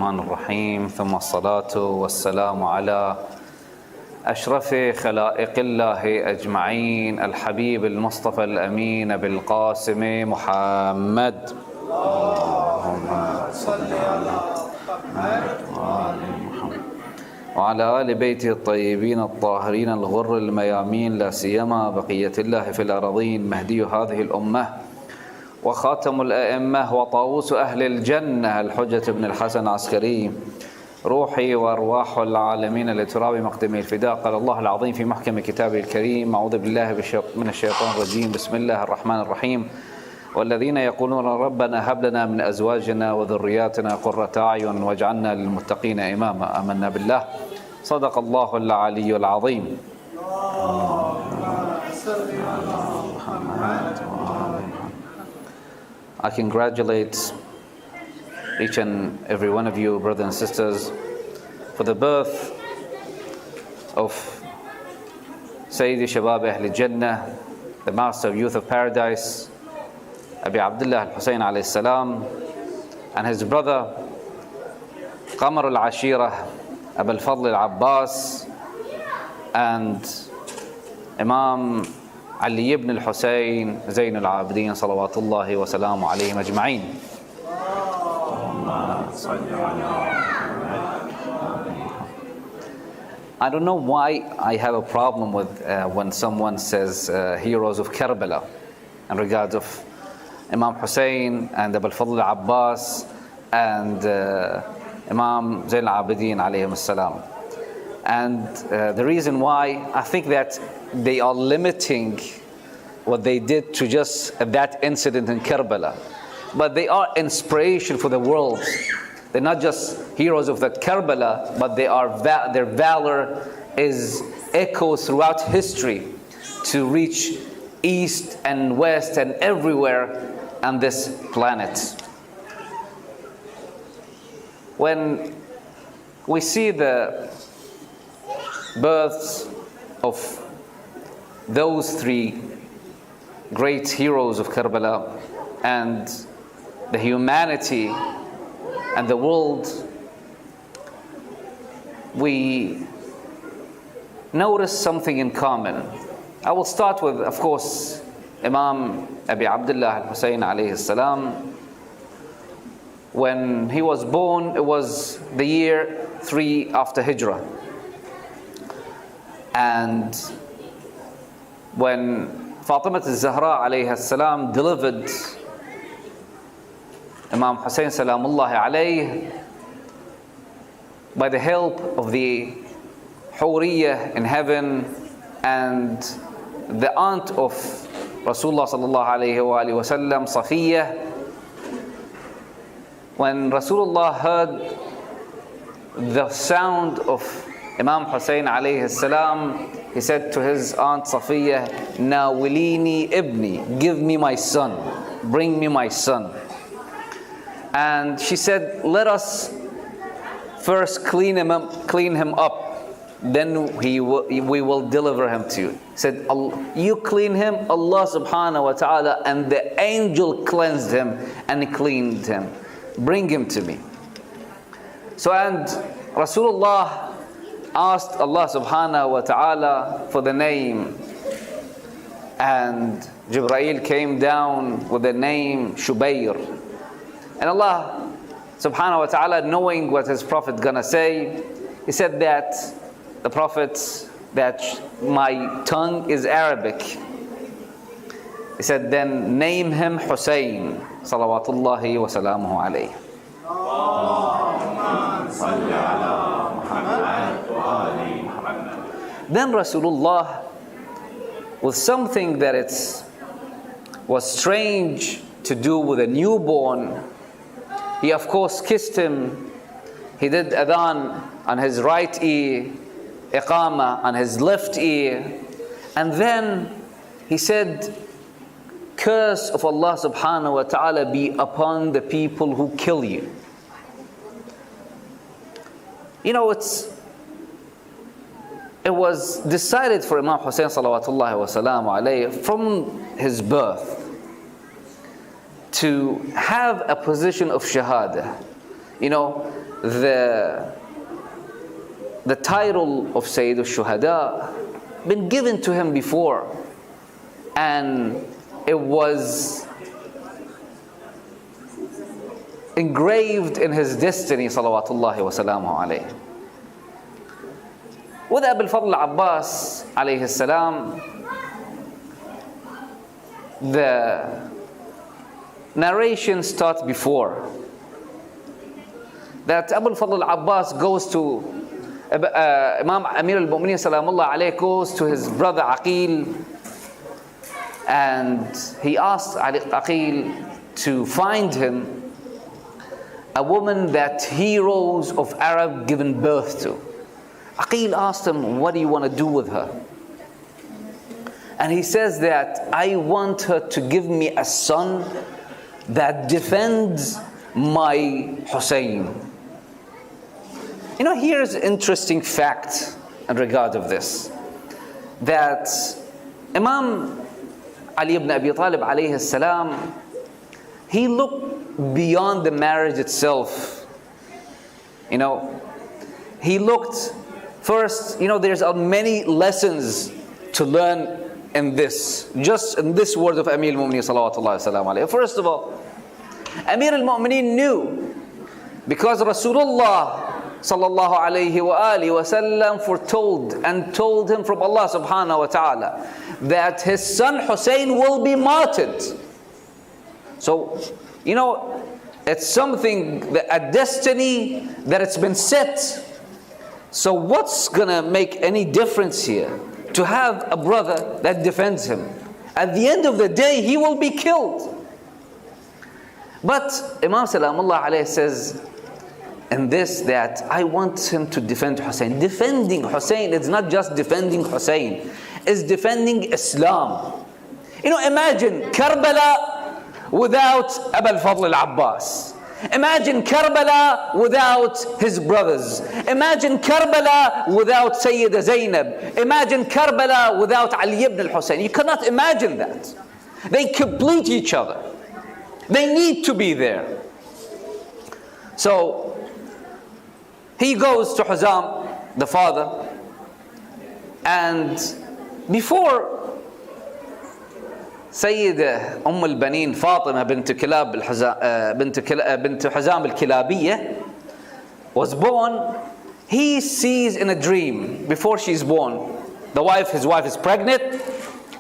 الرحمن الرحيم ثم الصلاة والسلام على أشرف خلائق الله أجمعين الحبيب المصطفى الأمين بالقاسم محمد. اللهم صل على محمد وعلى آل بيته الطيبين الطاهرين الغر الميامين، لا سيما بقية الله في الأراضين، مهدي هذه الأمة وخاتم الأئمة وطاووس أهل الجنة الحجة بن الحسن العسكري، روحي وأرواح العالمين لتراب مقدمي الفداء. قال الله العظيم في محكم كتابه الكريم: أعوذ بالله من الشيطان الرجيم، بسم الله الرحمن الرحيم. والذين يقولون ربنا هب لنا من أزواجنا وذرياتنا قرة أعين واجعلنا للمتقين إماما. آمنا بالله. صدق الله العلي العظيم. I congratulate each and every one of you, brothers and sisters, for the birth of Sayyidi Shabab Ahl Jannah, the Master of Youth of Paradise, Abi Abdullah al-Husayn alayhi salam, and his brother Qamar al-Ashira, Abu al-Fadl al-Abbas, and Imam Ali ibn al-Husayn Zayn al-Abidin salawatullahi wa salamu alayhim ajma'in. I don't know why I have a problem with when someone says heroes of Karbala in regards of Imam Hussein and Abu al-Fadl al-Abbas and Imam Zayn al-Abidin alayhim salam. And the reason why, I think that they are limiting what they did to just that incident in Karbala. But they are inspiration for the world. They're not just heroes of that Karbala, but they are their valor is echoes throughout history to reach east and west and everywhere on this planet. When we see the births of those three great heroes of Karbala and the humanity and the world, we notice something in common. I will start with, of course, Imam Abi Abdullah al-Husayn alayhi salam. When he was born, it was the year 3 after Hijrah. And when Fatima al-Zahra alayhi salam delivered Imam Hussein salamullahi alayhi, by the help of the Huriyah in heaven and the aunt of Rasulullah sallallahu alayhi wa sallam, Safiyyah, when Rasulullah heard the sound of Imam Hussein alayhi salam, he said to his aunt Safiyyah, "Nawilini ibni, give me my son, bring me my son." And she said, "Let us first clean him up, then we will deliver him to you." He said, "You clean him, Allah subhanahu wa ta'ala and the angel cleansed him and cleaned him. Bring him to me." So, and Rasulullah asked Allah subhanahu wa ta'ala for the name, and Jibreel came down with the name Shubayr. And Allah subhanahu wa ta'ala, knowing what his prophet gonna say, he said that the prophet, that my tongue is Arabic. He said, then name him Hussein salawatullahi wa salamuhu alayhi. Then Rasulullah, with something that was strange to do with a newborn, he of course kissed him. He did adhan on his right ear, iqama on his left ear, and then he said, "Curse of Allah subhanahu wa ta'ala be upon the people who kill you." You know, it was decided for Imam Hussein salawatullahi wa salamu alayhi from his birth to have a position of shahada. You know, the title of Sayyid al-Shuhada been given to him before, and it was engraved in his destiny, salawatullahi wa salamuhu alayhi. With Abu al-Fadl Abbas alayhi salam, the narration starts before that Abu al-Fadl Abbas goes to Imam Amir al-Mu'mineen salamullah alayhi, goes to his brother Aqil, and he asks Aqil to find him a woman that heroes of Arab given birth to. Aqil asked him, what do you want to do with her? And he says that I want her to give me a son that defends my Hussein. You know, here's an interesting fact in regard of this, that Imam Ali ibn Abi Talib alayhi salam, he looked beyond the marriage itself. You know, he looked first, you know, there's many lessons to learn in this, just in this word of Amir al-Mu'mineen salawatullahi salam alayhi. First of all, Amir al-Mu'mineen knew, because Rasulullah sallallahu alayhi wa alihi wa sallam foretold and told him from Allah subhanahu wa ta'ala that his son Hussein will be martyred. So, you know, it's something, a destiny that it's been set. So what's gonna make any difference here? To have a brother that defends him. At the end of the day, he will be killed. But Imam Salamullah alayhi says in this that I want him to defend Hussein. Defending Hussein is not just defending Hussein, it's defending Islam. You know, imagine Karbala without Abu al-Fadl al-Abbas. Imagine Karbala without his brothers. Imagine Karbala without Sayyida Zainab. Imagine Karbala without Ali ibn al-Hussein. You cannot imagine that. They complete each other. They need to be there. So he goes to Huzam, the father, and before سيدة البنين فاطمة بنت حزام الكلابية was born, he sees in a dream before she's born, his wife is pregnant.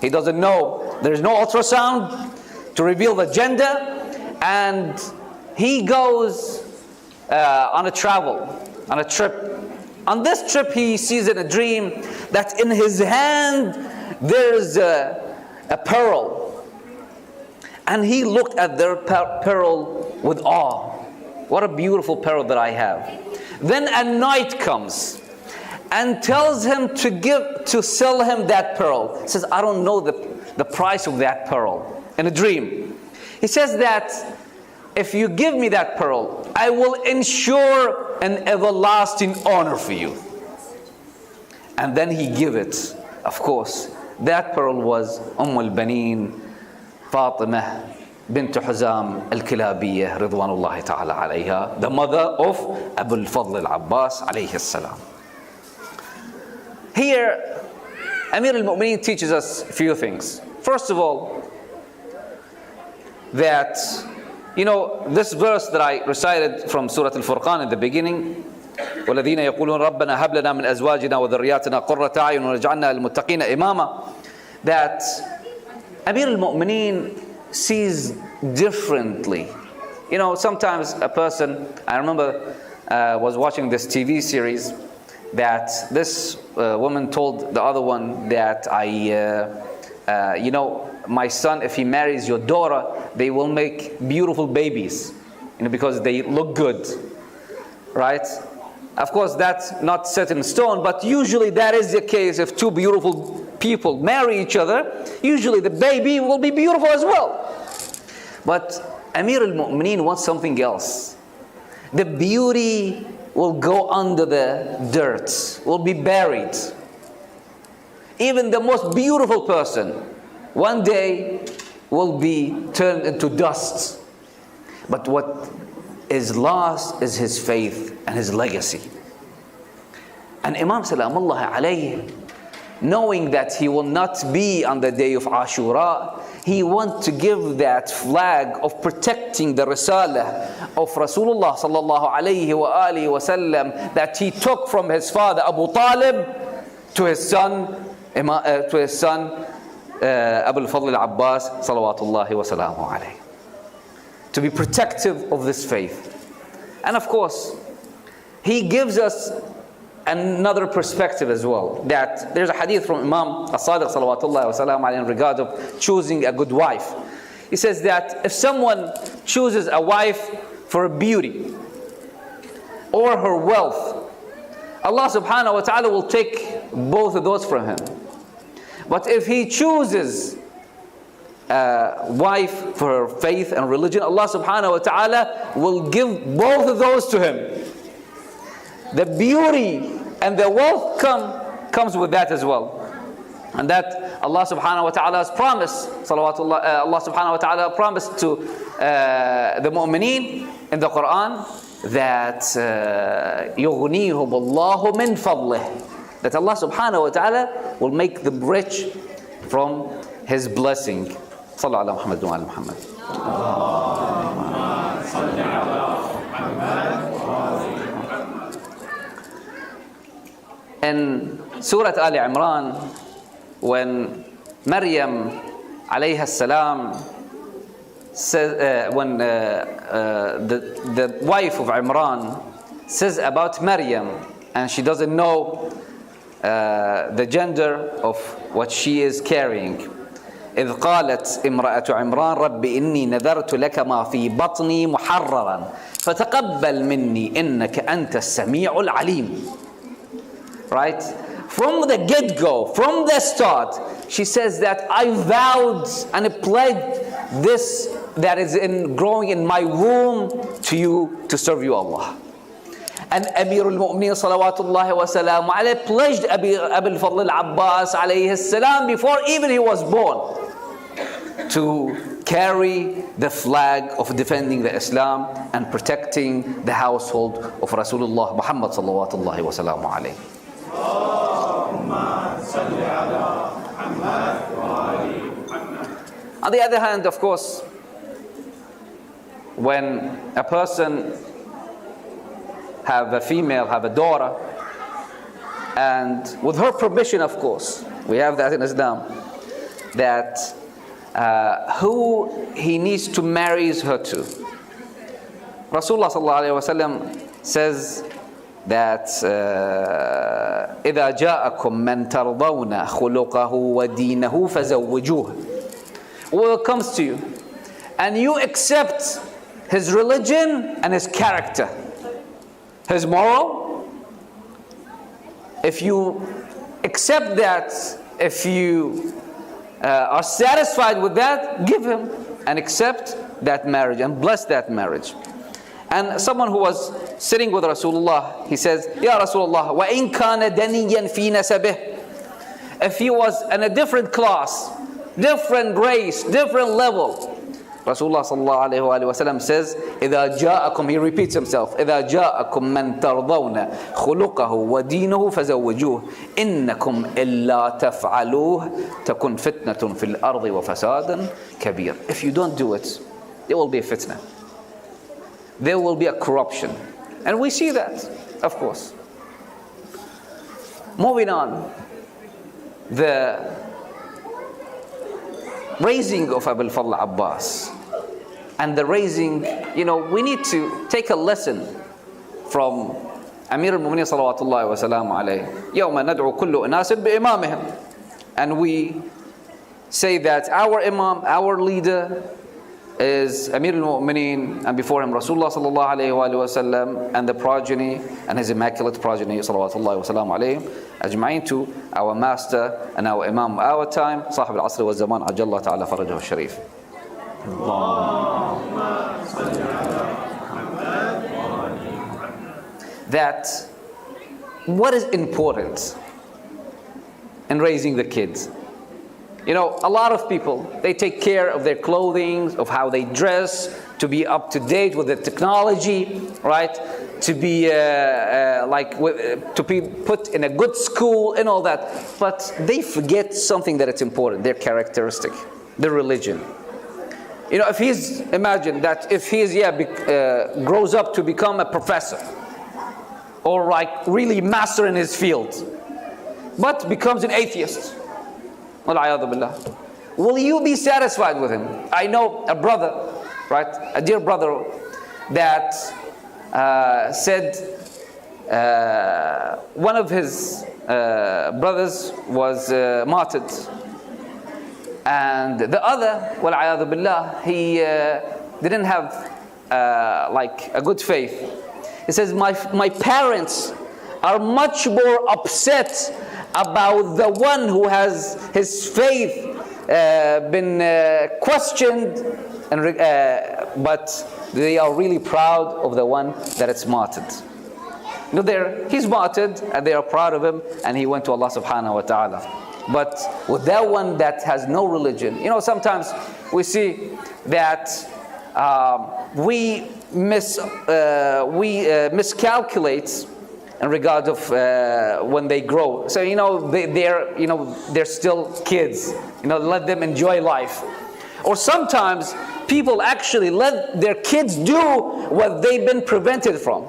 He doesn't know, there's no ultrasound to reveal the gender, and he goes on a trip. On this trip, he sees in a dream that in his hand there's a pearl. And he looked at their pearl with awe. What a beautiful pearl that I have. Then a knight comes and tells him to sell him that pearl. He says, I don't know the price of that pearl. In a dream. He says that if you give me that pearl, I will ensure an everlasting honor for you. And then he gave it. Of course, that pearl was al-Baneen Fatima bint Huzam al-Kilabiyah Ridwanullahi ta'ala alayha, the mother of Abu al-Fadl al-Abbas alayhi salam. Here, Amir al-Mu'mineen teaches us a few things. First of all, that, you know, this verse that I recited from Surah Al-Furqan in the beginning, وَالَّذِينَ يَقُولُونَ رَبَّنَا هَبْ لَنَا مِنْ أَزْوَاجِنَا وَذُرِّيَّاتِنَا قُرَّةَ أَعْيُنٍ وَاجْعَلْنَا لِلْمُتَّقِينَ إِمَامًا, that Amir al-Mu'mineen sees differently. You know, sometimes a person, I remember was watching this TV series that this woman told the other one that you know, my son, if he marries your daughter, they will make beautiful babies, you know, because they look good, right? Of course, that's not set in stone, but usually that is the case. If two beautiful people marry each other, usually the baby will be beautiful as well. But Amir al-Mu'mineen wants something else. The beauty will go under the dirt, will be buried. Even the most beautiful person one day will be turned into dust. But what is lost is his faith. and his legacy. And Imam Salamullah alayhi, knowing that he will not be on the day of Ashura, he wants to give that flag of protecting the Risalah of Rasulullah sallallahu alayhi wa alihi wa sallam that he took from his father Abu Talib to his son Abu al-Fadl al-Abbas salawatullahi wa salamu alayhi, to be protective of this faith. And of course, he gives us another perspective as well, that there's a hadith from Imam as-Sadiq salawatullahi wa salamu alayhi in regard of choosing a good wife. He says that if someone chooses a wife for her beauty or her wealth, Allah subhanahu wa ta'ala will take both of those from him. But if he chooses a wife for her faith and religion, Allah subhanahu wa ta'ala will give both of those to him. The beauty and the wealth comes with that as well. And that Allah subhanahu wa ta'ala has promised, Allah subhanahu wa ta'ala promised to the mu'mineen in the Quran that يُغْنِيهُمُ اللَّهُ مِنْ فَضْلِهِ, that Allah subhanahu wa ta'ala will make them rich from His blessing. Sallallahu ala Muhammad wa ala Muhammad. In Surah Ali Imran, when Maryam alayha salam says, when the wife of Imran says about Maryam, and she doesn't know the gender of what she is carrying. إذ قالت امرأة عمران رب إني نذرت لك ما في بطني محررا فتقبل مني إنك أنت السميع العليم. Right? From the get-go, from the start, she says that I vowed and I pledged this that is growing in my womb to you, to serve you, Allah. And Amir al-Mu'mineen salawatullahi wa salamu alayhi pledged Abu al-Fadl al-Abbas alayhi salam before even he was born to carry the flag of defending the Islam and protecting the household of Rasulullah Muhammad salawatullahi wa salamu alayhi. On the other hand, of course, when a person have a female, have a daughter, and with her permission, of course, we have that in Islam, that who he needs to marry her to. Rasulullah sallallahu alaihi wasallam says that إذا جاءكم من ترضون خلقه ودينه فزوجوه. Whoever comes to you and you accept his religion and his character, his moral, if you accept that, if you are satisfied with that, give him and accept that marriage and bless that marriage. And someone who was sitting with Rasulullah, he says, Ya Rasulullah, وَإِن كَانَ دَنِيًّا فِي نَسَبِهِ. If he was in a different class, different race, different level, Rasulullah sallallahu alayhi wa sallam says, إِذَا جَاءَكُمْ, he repeats himself, إِذَا جَاءَكُمْ مَنْ تَرْضَوْنَ خُلُقَهُ وَدِينَهُ فَزَوِّجُوهُ إِنَّكُمْ إِلَّا تَفْعَلُوهُ تَكُنْ فِتْنَةٌ فِي الْأَرْضِ وَفَسَادٌ كَبِيرٌ. If you don't do it, there will be a fitna. There will be a corruption. And we see that, of course. Moving on, the raising of Abu al-Fadl Abbas and the raising, we need to take a lesson from Amir al-Mu'mineen salawatullahi wa salamu alayhi. يَوْمَ نَدْعُ كُلُّ أُنَاسٍ بِإِمَامِهِمْ. And we say that our Imam, our leader, is Amir al-Mu'mineen, and before him Rasulullah sallallahu alayhi wa sallam, and the progeny and his immaculate progeny salawatullahi wa salamu alayhim ajma'in, to our master and our Imam of our time, Sahib al-Asr wa Zaman, Ajallah ta'ala farajahu al-Sharif. That what is important in raising the kids? A lot of people, they take care of their clothing, of how they dress, to be up to date with the technology, right? To be to be put in a good school and all that. But they forget something that is important, their characteristic, their religion. You know, imagine that if he's grows up to become a professor, or like really master in his field, but becomes an atheist. Wal-'iyadhu billah. Will you be satisfied with him? I know a brother, right, a dear brother, that said one of his brothers was martyred, and the other, wal-'iyadhu billah, he didn't have like a good faith. He says, my parents are much more upset about the one who has his faith been questioned, but they are really proud of the one that is martyred. You know, he's martyred and they are proud of him, and he went to Allah subhanahu wa ta'ala. But with that one that has no religion, you know, sometimes we see that we miscalculate in regard of when they grow. So you know, they're still kids. You know, let them enjoy life. Or sometimes people actually let their kids do what they've been prevented from.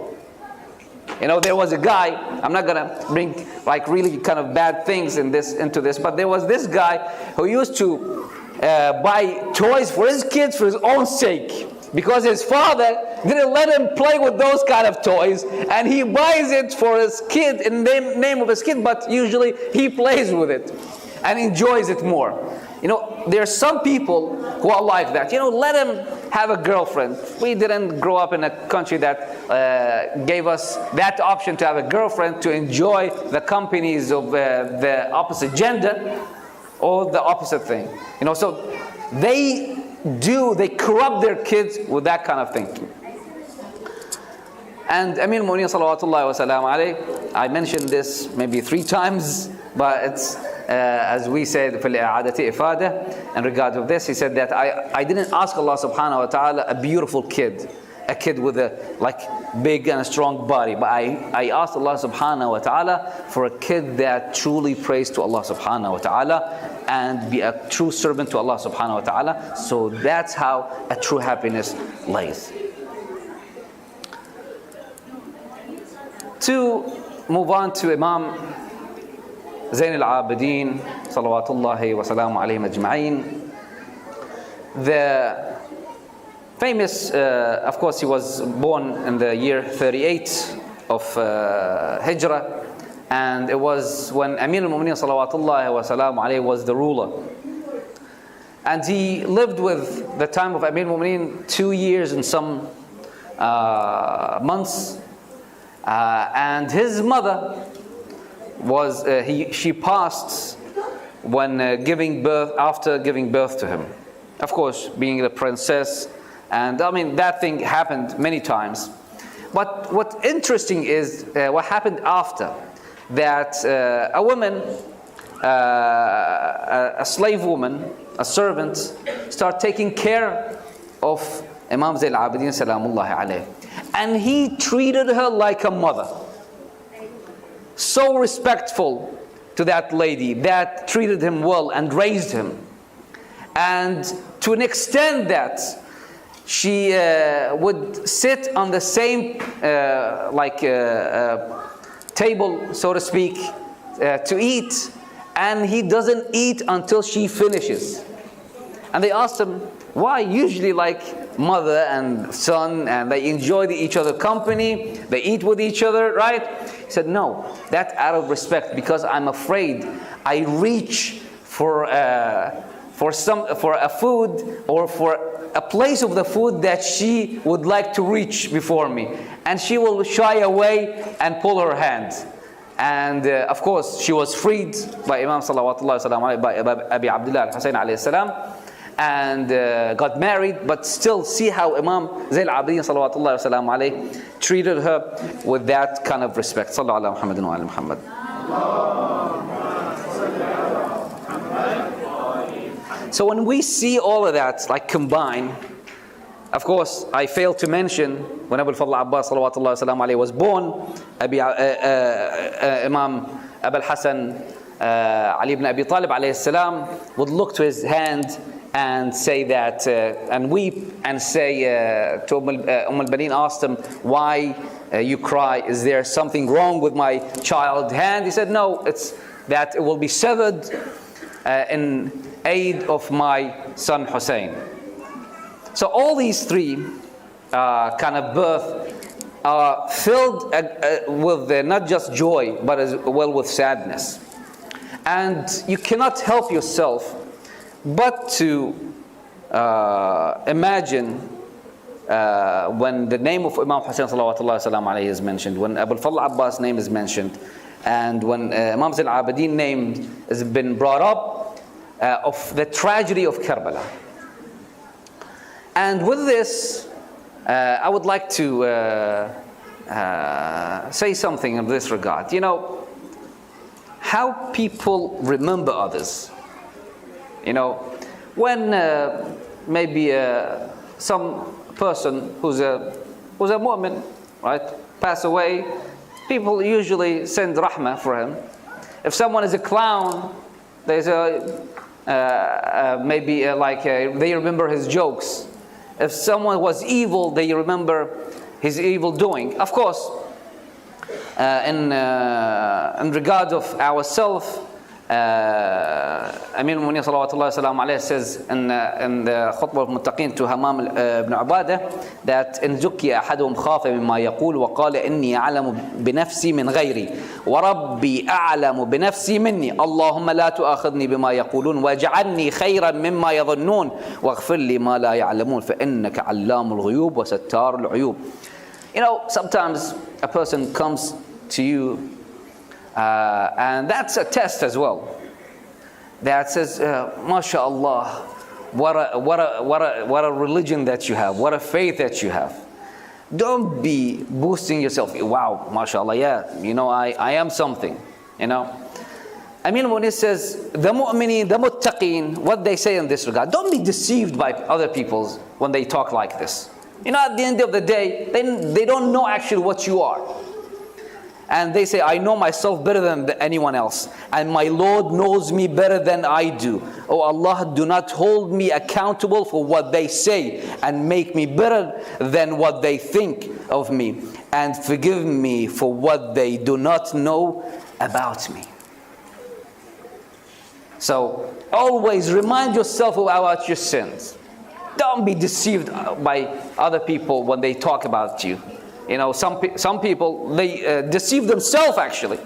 You know, there was a guy, I'm not gonna bring like really kind of bad things into this, but there was this guy who used to buy toys for his kids for his own sake, because his father didn't let him play with those kind of toys, and he buys it for his kid in the name of his kid, but usually he plays with it and enjoys it more. You know, there are some people who are like that. You know, let him have a girlfriend. We didn't grow up in a country that gave us that option to have a girlfriend, to enjoy the companies of the opposite gender or the opposite thing. You know, so they corrupt their kids with that kind of thinking. And Amir al-Mu'mineen salawatullahi wa salam alayhi, I mentioned this maybe 3 times, but it's as we said, in regard of this, he said that I didn't ask Allah subhanahu wa ta'ala a beautiful kid, a kid with a like big and a strong body, but I asked Allah subhanahu wa ta'ala for a kid that truly prays to Allah subhanahu wa ta'ala and be a true servant to Allah subhanahu wa ta'ala. So that's how a true happiness lays. To move on to Imam Zayn al-Abidin, salawatullahi wa salamu alayhim ajma'in. The famous, of course, he was born in the year 38 of Hijrah, and it was when Amir al-Mu'mineen salawatullahi wa salamu alayhi was the ruler. And he lived with the time of Amir al-Mu'mineen 2 years and some months. And his mother was she passed when giving birth, after giving birth to him. Of course, being a princess, and I mean that thing happened many times. But what's interesting is what happened after that. A woman, a slave woman, a servant, started taking care of Imam Zayn al-Abidin salamullahi alayhi, and he treated her like a mother. So respectful to that lady, that treated him well and raised him. And to an extent that she would sit on the same table, so to speak, to eat, and he doesn't eat until she finishes. And they asked him, why? Usually like mother and son, and they enjoy each other's company, they eat with each other, right? He said, no, that's out of respect, because I'm afraid I reach for a food or for a place of the food that she would like to reach before me, and she will shy away and pull her hand. And of course, she was freed by Imam salawatullah salam alayhi, by Abi Abdullah al-Husayn alayhi salam, and got married. But still, see how Imam Zayn al-Abidin salawatullah salam alayhi treated her with that kind of respect. Sallallahu ala Muhammadin wa ala Muhammad. So when we see all of that like combined, Of course, I failed to mention when Abu al-Fadl Abbas salawatullah wasalam alayhi was born, Imam Abu al-Hasan Ali ibn Abi Talib alayhi salam would look to his hand and say that, and weep and say to al-Banin asked him, why you cry? Is there something wrong with my child hand? He said, no, it's that it will be severed in aid of my son Hussein. So all these three kind of birth are filled with not just joy, but as well with sadness. And you cannot help yourself but to imagine when the name of Imam Hussein salawatullah salam alayhi is mentioned, when Abu al-Fadl Abbas' name is mentioned, and when Imam Zain al-Abidin name has been brought up, of the tragedy of Karbala. And with this, I would like to say something in this regard. You know, how people remember others. You know, when maybe some person who's a mu'min, right, pass away, people usually send rahmah for him. If someone is a clown, there's maybe they remember his jokes. If someone was evil, they remember his evil doing. Of course, in regard of ourselves, Amir al-Mu'minin salawatullah salam alayhi says in the khutbah of Muttaqin to Hammam ibn Ubadah that إن زكي أحدهم خاف مما يقول وقال إني أعلم بنفسي من غيري وربي أعلم بنفسي مني اللهم لا تؤاخذني بما يقولون واجعلني خيرا مما يظنون واغفر لي ما لا يعلمون فإنك علام الغيوب وستار العيوب. You know, sometimes a person comes to you and that's a test as well. That says, MashaAllah, what a religion that you have, what a faith that you have. Don't be boosting yourself. Wow, MashaAllah, yeah, you know, I am something, you know. I mean, when it says, the mu'minin, the muttaqeen, what they say in this regard, don't be deceived by other people when they talk like this. You know, at the end of the day, they don't know actually what you are. And they say, I know myself better than anyone else. And my Lord knows me better than I do. Oh Allah, do not hold me accountable for what they say. And make me better than what they think of me. And forgive me for what they do not know about me. So, always remind yourself about your sins. Don't be deceived by other people when they talk about you. You know, some people, they deceive themselves actually.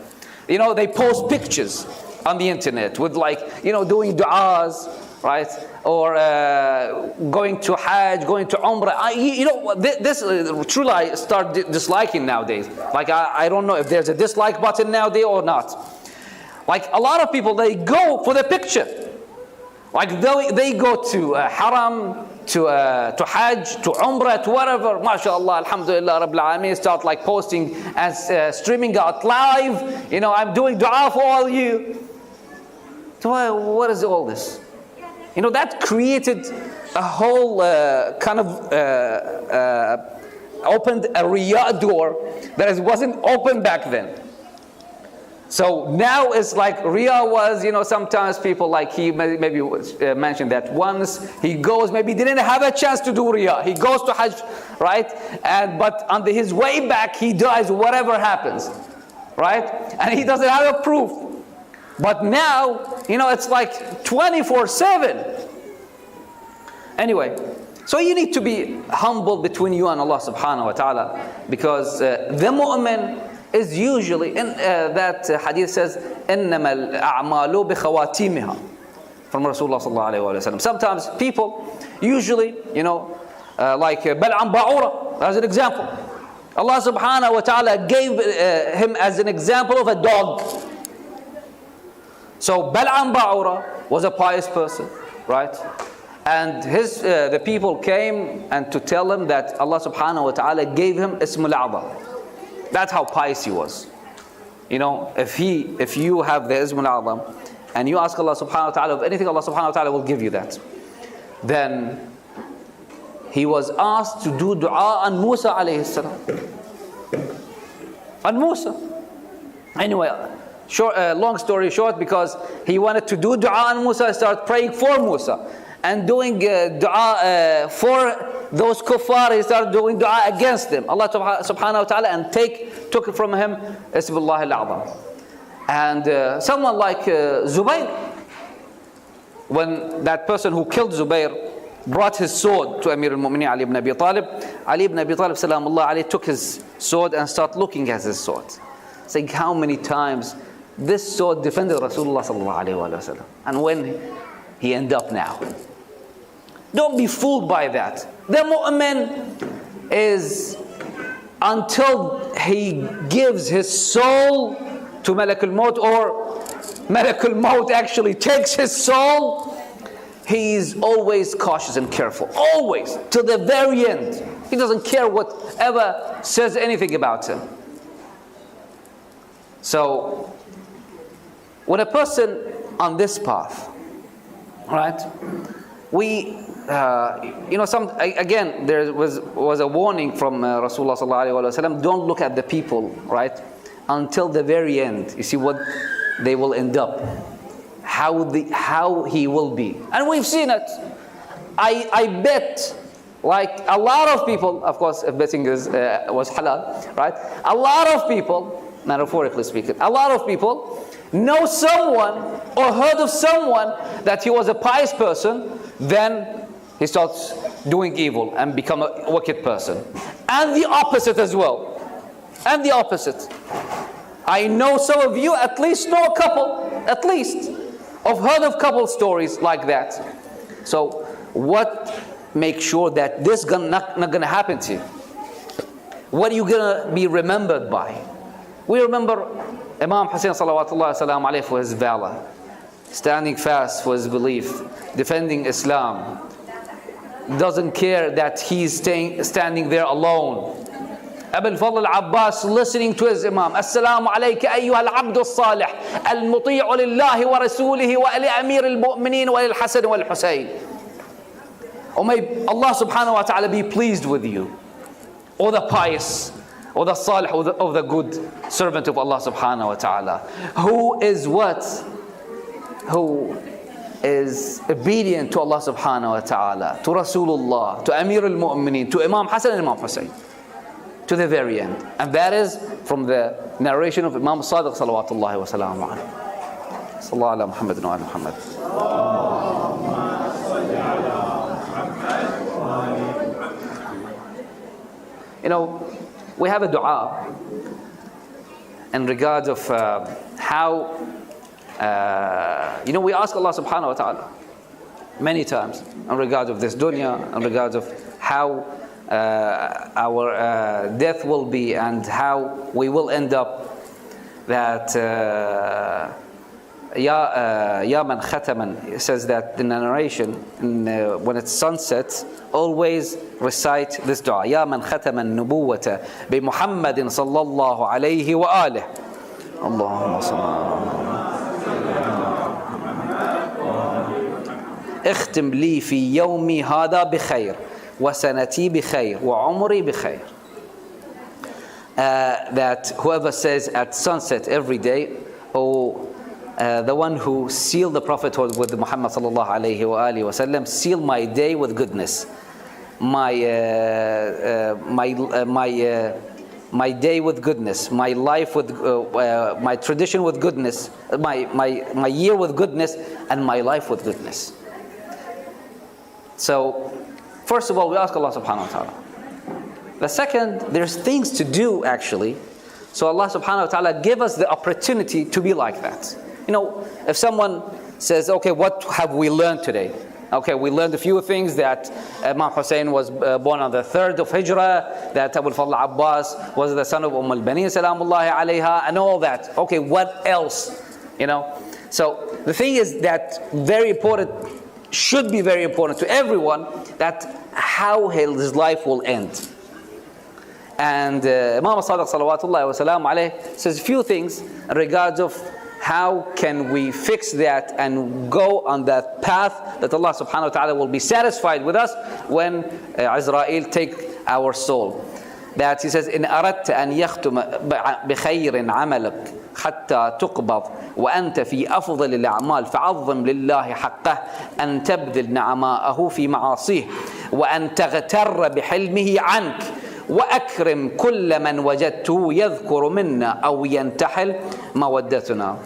You know, they post pictures on the internet with doing du'as, right? Or going to Hajj, going to Umrah. This truly I start disliking nowadays. I don't know if there's a dislike button nowadays or not. Like a lot of people, they go for the picture. Like they go to Haram, to Hajj, to Umrah, to whatever. MashaAllah, Alhamdulillah, Rabbil Alameen, start posting and streaming out live. You know, I'm doing dua for all you. So what is all this? You know, that created a whole opened a riyah door that wasn't open back then. So now it's like Riyah was, you know, sometimes people he maybe mentioned that once he goes, maybe didn't have a chance to do Riyah. He goes to Hajj, right? But on his way back, he dies, whatever happens, right? And he doesn't have a proof. But now, you know, it's like 24/7. Anyway, so you need to be humble between you and Allah subhanahu wa ta'ala, because the mu'min is usually, in that hadith says, إِنَّمَا الْأَعْمَالُ بِخَوَاتِيمِهَا, from Rasulullah sallallahu alayhi wa sallam. Sometimes people, usually, you know, like Bal'am Ba'ura, as an example. Allah subhanahu wa ta'ala gave him as an example of a dog. So Bal'am Ba'ura was a pious person, right? And the people came and to tell him that Allah subhanahu wa ta'ala gave him Ismul A'zam. That's how pious he was. You know, if you have the Ismul A'zam and you ask Allah subhanahu wa ta'ala of anything, Allah subhanahu wa ta'ala will give you that. Then he was asked to do dua on Musa alayhi salam. On Musa. Anyway, long story short, because he wanted to do dua on Musa, he started praying for Musa. And doing dua for those kuffar, he started doing dua against them. Allah subhanahu wa ta'ala and took it from him, Ismullah al-A'zam. And someone like Zubayr, when that person who killed Zubayr brought his sword to Amir al-Mu'mineen Ali ibn Abi Talib, Ali ibn Abi Talib salamullah alayhi took his sword and started looking at his sword, saying how many times this sword defended Rasulullah sallallahu alayhi wa sallam, and when he ended up now. Don't be fooled by that. The mu'min is, until he gives his soul to Malak al-Maut, or Malak al-Maut actually takes his soul, he is always cautious and careful. Always. Till the very end. He doesn't care whatever says anything about him. So, when a person on this path, right, we, again, there was a warning from Rasulullah sallallahu alaihi wasallam, don't look at the people, right, until the very end. You see what they will end up, how he will be. And we've seen it. I bet, like a lot of people, of course, if betting was halal, right? A lot of people, metaphorically speaking, a lot of people know someone or heard of someone that he was a pious person, then he starts doing evil and become a wicked person. And the opposite as well. And the opposite. I know some of you at least know a couple, at least, I've heard of couple stories like that. So what makes sure that this not going to happen to you? What are you going to be remembered by? We remember Imam Hussein salawatullah salam alayhi for his valor, standing fast for his belief, defending Islam, doesn't care that he's standing there alone. Abu al-Fadl al-Abbas listening to his Imam, Assalamu alayka ayyuha al-abdu al-salih al-muti'u lillahi wa rasulihi wa li amir al-mu'minin wa lil Hasan wal Husayn. Oh, may Allah subhanahu wa ta'ala be pleased with you, or the pious, or the salih, or the good servant of Allah subhanahu wa ta'ala, who is what? Who is obedient to Allah subhanahu wa ta'ala, to Rasulullah, to Amir al-Mu'mineen, to Imam Hasan and Imam Husayn, to the very end. And that is from the narration of Imam Sadiq salawatullahi wa salamu alayhi. Sallallahu ala Muhammad wa ala Muhammad. You know, we have a dua in regards of how, we ask Allah subhanahu wa ta'ala many times in regards of this dunya, in regards of how our death will be and how we will end up, that Ya man khataman, it says that in the narration, when it's sunset, always recite this dua, Ya man khataman nubuwata bi Muhammadin sallallahu alayhi wa alih. Allahumma salli اختم لي في يومي هذا بخير وسنتي بخير وعمري بخير. That whoever says at sunset every day, or the one who sealed the prophethood with Muhammad sallallahu alayhi wa alihi wa sallam, seal my day with goodness, my day with goodness, my life with my tradition with goodness, my year with goodness, and my life with goodness. So, first of all, we ask Allah subhanahu wa ta'ala. The second, there's things to do actually. So Allah subhanahu wa ta'ala give us the opportunity to be like that. You know, if someone says, okay, what have we learned today? Okay, we learned a few things, that Imam Hussein was born on the 3rd of Hijrah, that Abu al-Fadl Abbas was the son of al-Baneen salamullahi alayha, and all that. Okay, what else? You know, so the thing is that very important, should be very important to everyone, that how his life will end. And Imam Sadiq salawatullahi wa salam alayhi says a few things in regards of how can we fix that and go on that path that Allah subhanahu wa ta'ala will be satisfied with us when Azrael take our soul. That he says, إن أردت أن يختم بخير عملك حتى تقبض وأنت في أفضل الأعمال فعظم لله حقه أن تبذل نعماءه في معاصيه وأن تغتر بحلمه عنك وأكرم كل من وجدته يذكر منا أو ينتحل مودتنا.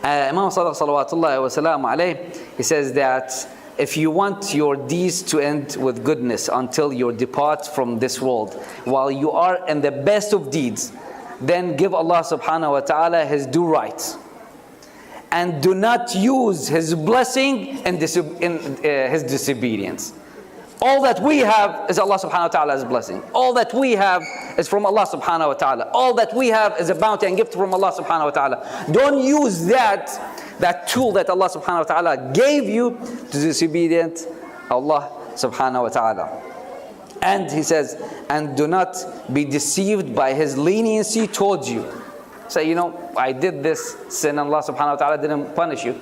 Imam Sadiq salawatullahi wa salam alayhi, he says that if you want your deeds to end with goodness until you depart from this world, while you are in the best of deeds, then give Allah subhanahu wa ta'ala His due rights. And do not use His blessing in His disobedience. All that we have is Allah subhanahu wa ta'ala's blessing. All that we have is from Allah subhanahu wa ta'ala. All that we have is a bounty and gift from Allah subhanahu wa ta'ala. Don't use that tool that Allah subhanahu wa ta'ala gave you to disobedient Allah subhanahu wa ta'ala. And he says, and do not be deceived by His leniency towards you. Say, you know, I did this sin, Allah subhanahu wa ta'ala didn't punish me.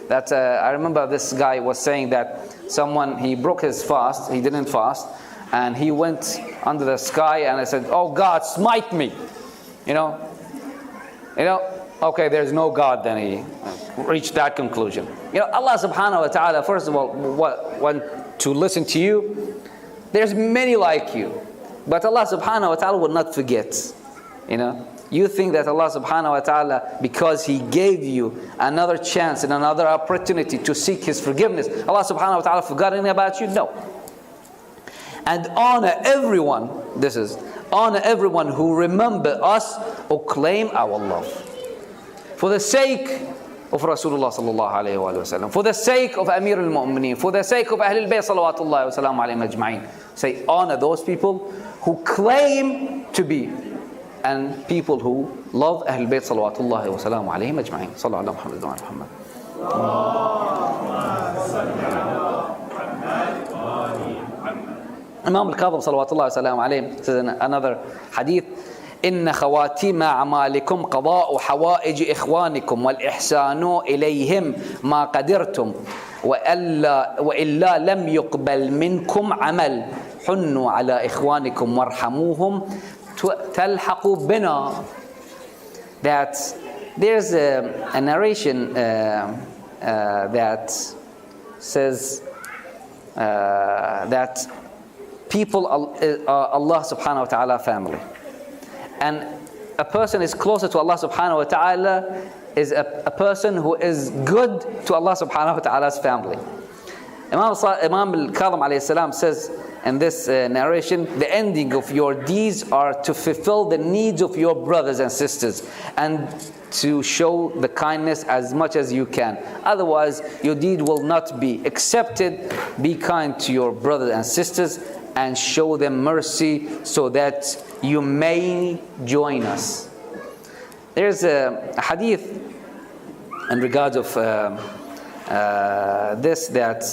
That I remember this guy was saying that someone, he broke his fast, he didn't fast, and he went under the sky and I said, oh God, smite me. You know, okay, there's no God. Then he reached that conclusion. You know, Allah subhanahu wa ta'ala, first of all, want to listen to you. There's many like you, but Allah subhanahu wa ta'ala will not forget. You know, you think that Allah subhanahu wa ta'ala, because He gave you another chance and another opportunity to seek His forgiveness, Allah subhanahu wa ta'ala forgotten about you? No. And honor everyone, honor everyone who remember us or claim our love. For the sake of Rasulullah sallallahu alayhi wa sallam, for the sake of Amir al-Mu'mineen, for the sake of Ahlul Bayt salawatullahi wa salam alayhim ajma'in. Say, honor those people who claim to be, and people who love Ahlul Bayt salawatullahi wa salam alayhim ajma'in. Sallallahu ala Muhammad wa Muhammad. Imam al-Kadhim salawatullahi wa salam alayhim says in another hadith, إن خواتيم أعمالكم قضاء حوائج إخوانكم والإحسان إليهم ما قدرتم وإلا لم يقبل منكم عمل حنوا على إخوانكم وارحموهم تلحقوا بنا. That there's a narration that says that people are Allah subhanahu wa ta'ala family. And a person is closer to Allah subhanahu wa ta'ala is a person who is good to Allah subhanahu wa ta'ala's family. Imam al-Kadhim alayhi salam says in this narration, the ending of your deeds are to fulfill the needs of your brothers and sisters and to show the kindness as much as you can. Otherwise, your deed will not be accepted. Be kind to your brothers and sisters and show them mercy so that you may join us. There's a hadith in regards of this that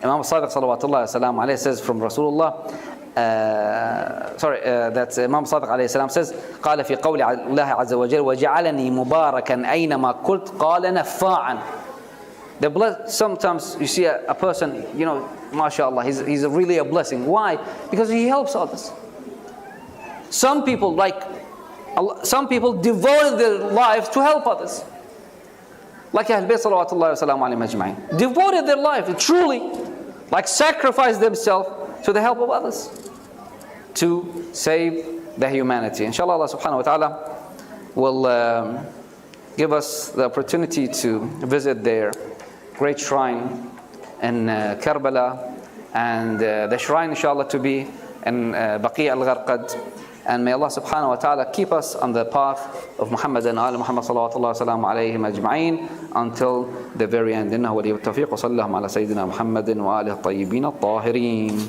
Imam Sadiq salawatullahi salam alayhi says from Rasulullah, that Imam Sadiq alayhi salam says, قال في قول الله عز وجل وجعلني مباركا أينما قلت قال نفاعا. Sometimes you see a person, you know, mashallah, he's really a blessing. Why? Because he helps others. Some people devote their lives to help others. Like Ahlul Bayt salawatullahi wa salam alayhim ajma'in. Devoted their life, truly, like sacrificed themselves to the help of others to save the humanity. Inshallah, Allah subhanahu wa ta'ala will give us the opportunity to visit their great shrine in Karbala, and the shrine inshallah to be in Baqi al-Gharqad. And may Allah subhanahu wa ta'ala keep us on the path of Muhammad and Ali Muhammad sallallahu wa sallam alayhim ajma'in until the very end. Innahu waliyyu tawfiq wa sallallahu ala sayyidina Muhammadin wa alihi at-tayyibin at-tahirin.